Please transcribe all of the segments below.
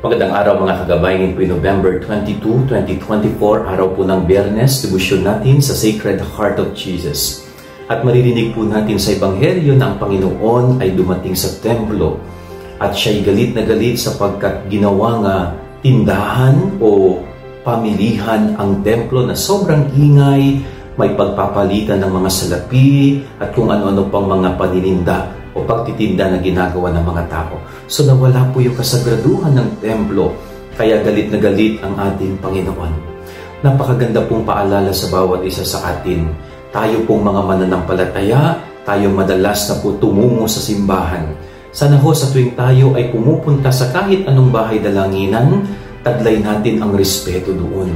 Magandang araw mga kagabay, ngayon po November 22, 2024, araw po ng Biyernes, debosyon natin sa Sacred Heart of Jesus. At maririnig po natin sa Ebanghelyo na ang Panginoon ay dumating sa templo at siya'y galit na galit sapagkat ginawa nga tindahan o pamilihan ang templo na sobrang ingay, may pagpapalitan ng mga salapi at kung ano-ano pang mga panininda o pagtitinda na ginagawa ng mga tao. So nawala po yung kasagraduhan ng templo, kaya galit na galit ang ating Panginoon. Napakaganda pong paalala sa bawat isa sa atin. Tayo pong mga mananampalataya, tayo madalas na po tumungo sa simbahan. Sana ho sa tuwing tayo ay pumupunta sa kahit anong bahay dalanginan, taglay natin ang respeto doon.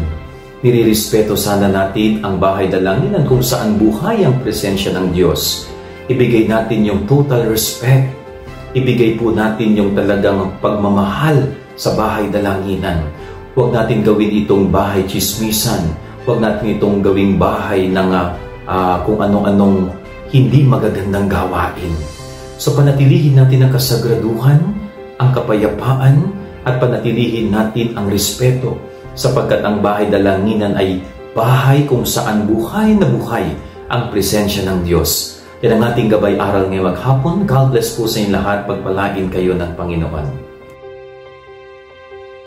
Nirirespeto sana natin ang bahay dalanginan kung saan buhay ang presensya ng Diyos. Ibigay natin yung total respect. Ibigay po natin yung talagang pagmamahal sa bahay dalanginan. Huwag natin gawin itong bahay chismisan. Huwag natin itong gawing bahay ng kung anong-anong hindi magagandang gawain. So panatilihin natin ang kasagraduhan, ang kapayapaan, at panatilihin natin ang respeto sapagkat ang bahay dalanginan ay bahay kung saan buhay na buhay ang presensya ng Diyos. Yan ang ating gabay aral ngayong maghapon. God bless po sa inyong lahat. Pagpalain kayo ng Panginoon.